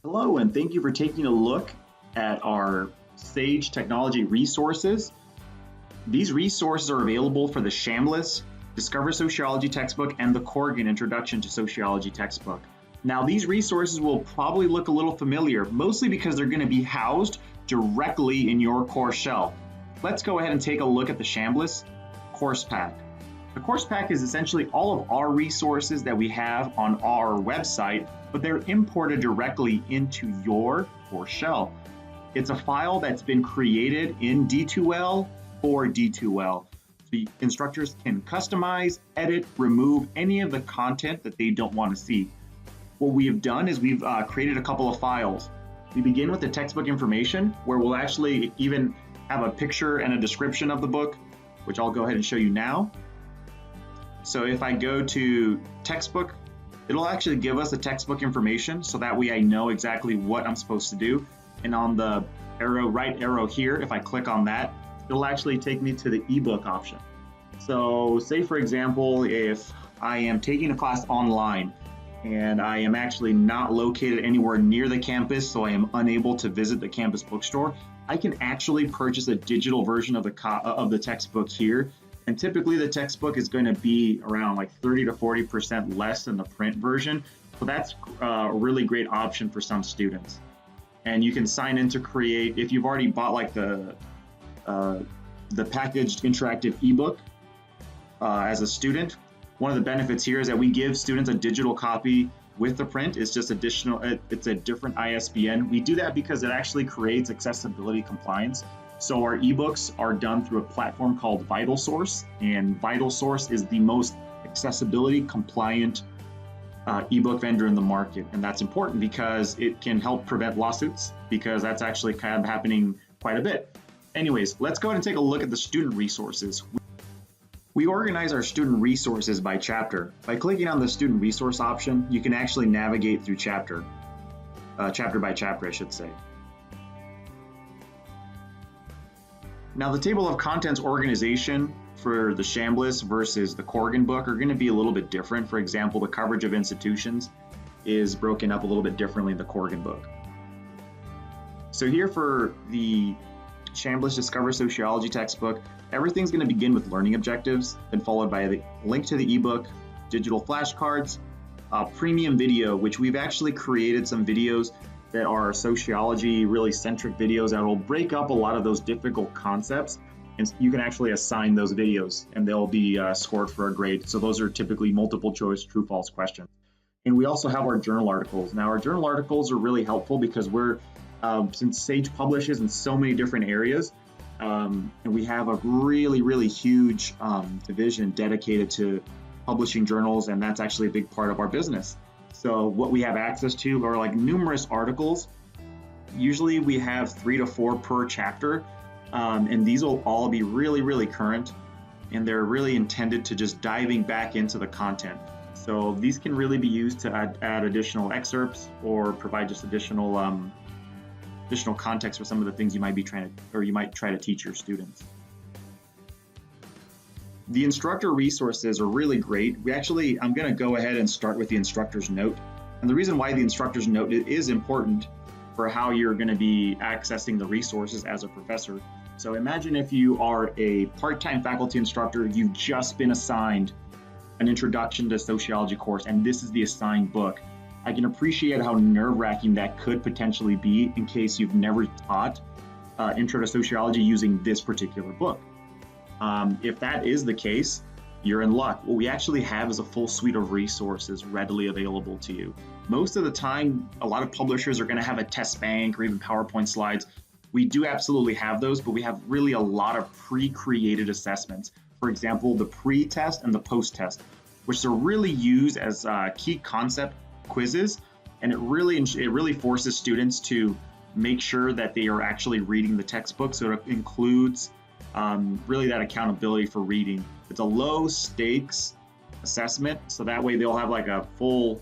Hello, and thank you for taking a look at our SAGE technology resources. These resources are available for the Chambliss Discover Sociology textbook and the Corrigan Introduction to Sociology textbook. Now, these resources will probably look a little familiar, mostly because they're going to be housed directly in your course shelf. Let's go ahead and take a look at the Chambliss course pack. The course pack is essentially all of our resources that we have on our website, but they're imported directly into your course shell. It's a file that's been created in D2L for D2L. So instructors can customize, edit, remove any of the content that they don't want to see. What we have done is we've created a couple of files. We begin with the textbook information, where we'll actually even have a picture and a description of the book, which I'll go ahead and show you now. So if I go to textbook, it'll actually give us the textbook information, so that way I know exactly what I'm supposed to do. And on the right arrow here, if I click on that, it'll actually take me to the ebook option. So say for example, if I am taking a class online and I am actually not located anywhere near the campus, so I am unable to visit the campus bookstore, I can actually purchase a digital version of the textbook here. And typically the textbook is going to be around like 30 to 40% less than the print version. So that's a really great option for some students. And you can sign in to create, if you've already bought like the packaged interactive ebook as a student, one of the benefits here is that we give students a digital copy with the print. It's just additional, it's a different ISBN. We do that because it actually creates accessibility compliance. So our ebooks are done through a platform called VitalSource, and VitalSource is the most accessibility compliant ebook vendor in the market. And that's important because it can help prevent lawsuits, because that's actually kind of happening quite a bit. Anyways, let's go ahead and take a look at the student resources. We organize our student resources by chapter. By clicking on the student resource option, you can actually navigate through chapter by chapter, I should say. Now, the table of contents organization for the Chambliss versus the Corrigan book are going to be a little bit different. For example, the coverage of institutions is broken up a little bit differently in the Corrigan book. So here for the Chambliss Discover Sociology textbook, everything's going to begin with learning objectives, then followed by the link to the ebook, digital flashcards, premium video, which we've actually created some videos that are sociology really centric videos that will break up a lot of those difficult concepts, and you can actually assign those videos and they'll be scored for a grade. So those are typically multiple choice true false questions. And we also have our journal articles. Now our journal articles are really helpful because we're since SAGE publishes in so many different areas, and we have a really huge division dedicated to publishing journals, and that's actually a big part of our business. So what we have access to are like numerous articles. Usually we have 3 to 4 per chapter, and these will all be really current, and they're really intended to just diving back into the content. So these can really be used to add additional excerpts or provide just additional context for some of the things you might be try to teach your students. The instructor resources are really great. I'm going to go ahead and start with the instructor's note. And the reason why the instructor's note is important for how you're going to be accessing the resources as a professor. So imagine if you are a part-time faculty instructor, you've just been assigned an introduction to sociology course, and this is the assigned book. I can appreciate how nerve-wracking that could potentially be in case you've never taught Intro to Sociology using this particular book. If that is the case, you're in luck. What we actually have is a full suite of resources readily available to you. Most of the time, a lot of publishers are going to have a test bank or even PowerPoint slides. We do absolutely have those, but we have really a lot of pre-created assessments. For example, the pre-test and the post-test, which are really used as key concept quizzes, and it really forces students to make sure that they are actually reading the textbook. So it includes really that accountability for reading. It's a low stakes assessment, so that way they'll have like a full,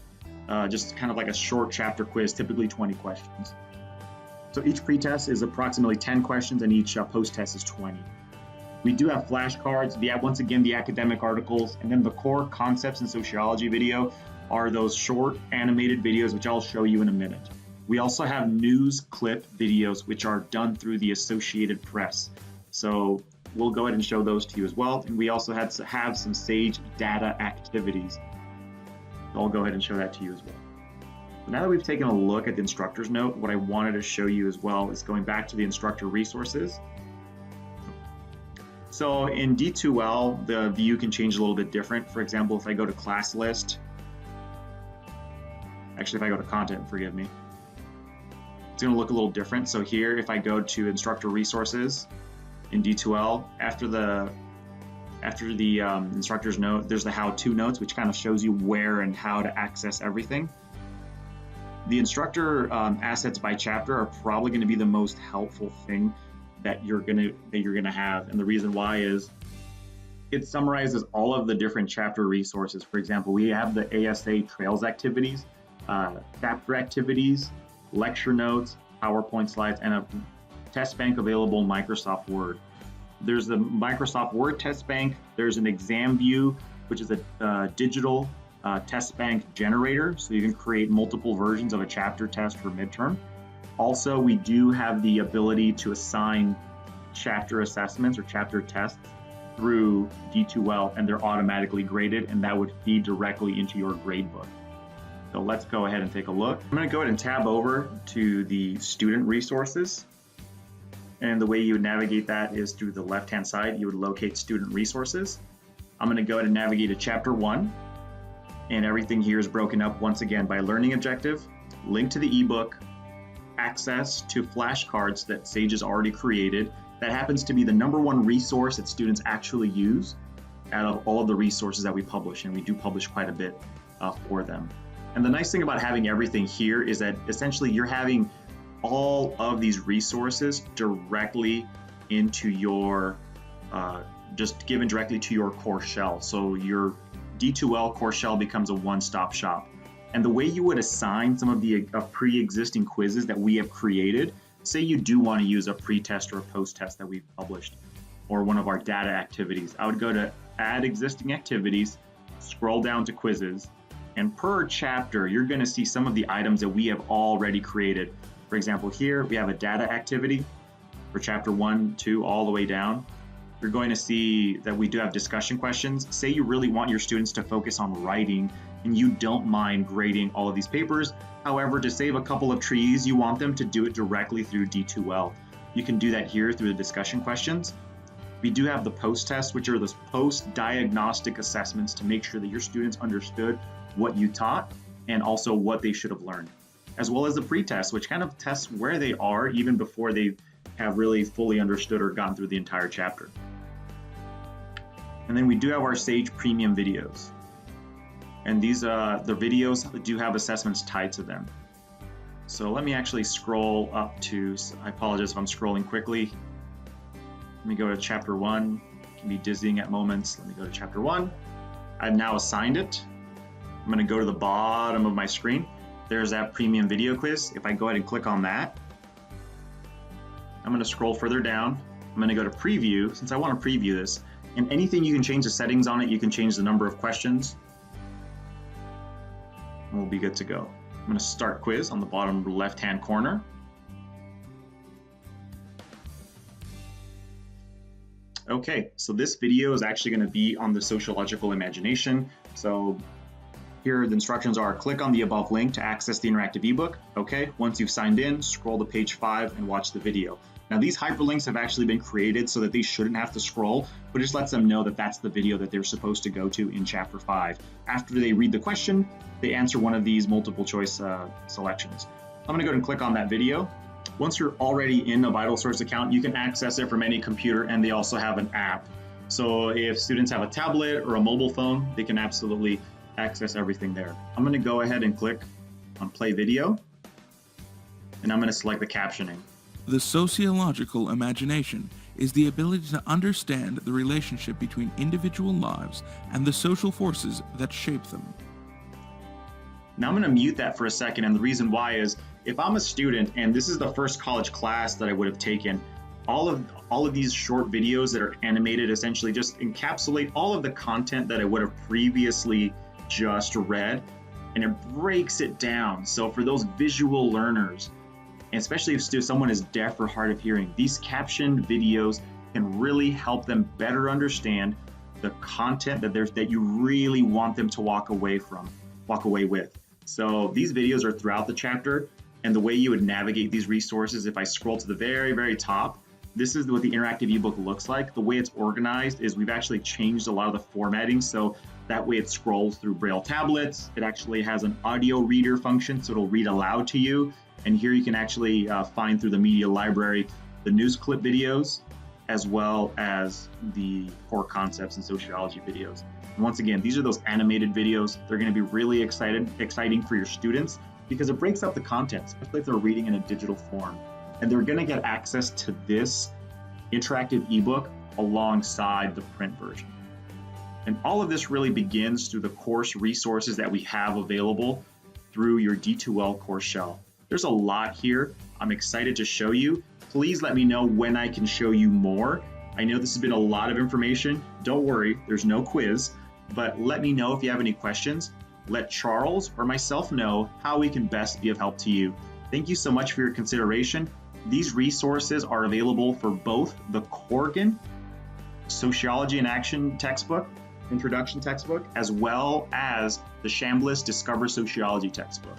just kind of like a short chapter quiz, typically 20 questions. So each pretest is approximately 10 questions and each post-test is 20. We do have flashcards, once again, the academic articles, and then the core concepts in sociology video are those short animated videos, which I'll show you in a minute. We also have news clip videos, which are done through the Associated Press. So we'll go ahead and show those to you as well. And we also have some Sage data activities. So I'll go ahead and show that to you as well. So now that we've taken a look at the instructor's note, what I wanted to show you as well is going back to the instructor resources. So in D2L, the view can change a little bit different. For example, if I go to class list, actually, if I go to content, forgive me, it's going to look a little different. So here, if I go to instructor resources in D2L, after the instructor's note, there's the how-to notes, which kind of shows you where and how to access everything. The instructor assets by chapter are probably going to be the most helpful thing that you're gonna have, and the reason why is it summarizes all of the different chapter resources. For example, we have the ASA Trails activities, chapter activities, lecture notes, PowerPoint slides, and a test bank available in Microsoft Word. There's the Microsoft Word test bank. There's an exam view, which is a digital test bank generator, so you can create multiple versions of a chapter test for midterm. Also, we do have the ability to assign chapter assessments or chapter tests through D2L, and they're automatically graded, and that would feed directly into your gradebook. So let's go ahead and take a look. I'm going to go ahead and tab over to the student resources. And the way you would navigate that is through the left-hand side. You would locate student resources. I'm going to go ahead and navigate to chapter 1. And everything here is broken up once again by learning objective, link to the ebook, access to flashcards that Sage has already created. That happens to be the #1 resource that students actually use out of all of the resources that we publish, and we do publish quite a bit for them. And the nice thing about having everything here is that essentially you're having all of these resources directly into your, just given directly to your core shell. So your D2L core shell becomes a one-stop shop. And the way you would assign some of the pre-existing quizzes that we have created, say you do want to use a pre-test or a post-test that we've published, or one of our data activities, I would go to Add Existing Activities, scroll down to Quizzes, and per chapter, you're going to see some of the items that we have already created. For example, here we have a data activity for chapter 1, 2, all the way down. You're going to see that we do have discussion questions. Say you really want your students to focus on writing and you don't mind grading all of these papers. However, to save a couple of trees, you want them to do it directly through D2L. You can do that here through the discussion questions. We do have the post-tests, which are those post-diagnostic assessments to make sure that your students understood what you taught and also what they should have learned, as well as the pre-test, which kind of tests where they are even before they have really fully understood or gone through the entire chapter. And then we do have our Sage Premium videos. And these, the videos do have assessments tied to them. So let me actually scroll up to, I apologize if I'm scrolling quickly. Let me go to chapter 1. It can be dizzying at moments. Let me go to chapter 1. I've now assigned it. I'm going to go to the bottom of my screen. There's that premium video quiz. If I go ahead and click on that, I'm going to scroll further down. I'm going to go to preview, since I want to preview this. And anything you can change the settings on it, you can change the number of questions. And we'll be good to go. I'm going to start quiz on the bottom left-hand corner. Okay, so this video is actually going to be on the sociological imagination. So here the instructions are: click on the above link to access the interactive ebook. Okay, once you've signed in, scroll to page 5 and watch the video. Now these hyperlinks have actually been created so that they shouldn't have to scroll, but it just lets them know that that's the video that they're supposed to go to in chapter 5. After they read the question, they answer one of these multiple choice selections. I'm going to go ahead and click on that video. Once you're already in a VitalSource account, you can access it from any computer, and they also have an app. So if students have a tablet or a mobile phone, they can absolutely access everything there. I'm going to go ahead and click on play video, and I'm going to select the captioning. The sociological imagination is the ability to understand the relationship between individual lives and the social forces that shape them. Now I'm going to mute that for a second, and the reason why is if I'm a student and this is the first college class that I would have taken, all of these short videos that are animated essentially just encapsulate all of the content that I would have previously just read. and it breaks it down. So for those visual learners, and especially if someone is deaf or hard of hearing, these captioned videos can really help them better understand the content that you really want them to walk away with. So these videos are throughout the chapter, and the way you would navigate these resources, if I scroll to the very, very top, this is what the interactive ebook looks like. The way it's organized is we've actually changed a lot of the formatting, so that way it scrolls through Braille tablets. It actually has an audio reader function, so it'll read aloud to you. And here you can actually find through the media library the news clip videos, as well as the core concepts and sociology videos. And once again, these are those animated videos. They're going to be really exciting for your students because it breaks up the content, especially if they're reading in a digital form. And they're going to get access to this interactive ebook alongside the print version. And all of this really begins through the course resources that we have available through your D2L course shell. There's a lot here. I'm excited to show you. Please let me know when I can show you more. I know this has been a lot of information. Don't worry, there's no quiz, but let me know if you have any questions. Let Charles or myself know how we can best be of help to you. Thank you so much for your consideration. These resources are available for both the Corrigan Sociology in Action textbook, introduction textbook, as well as the Chambliss Discover Sociology textbook.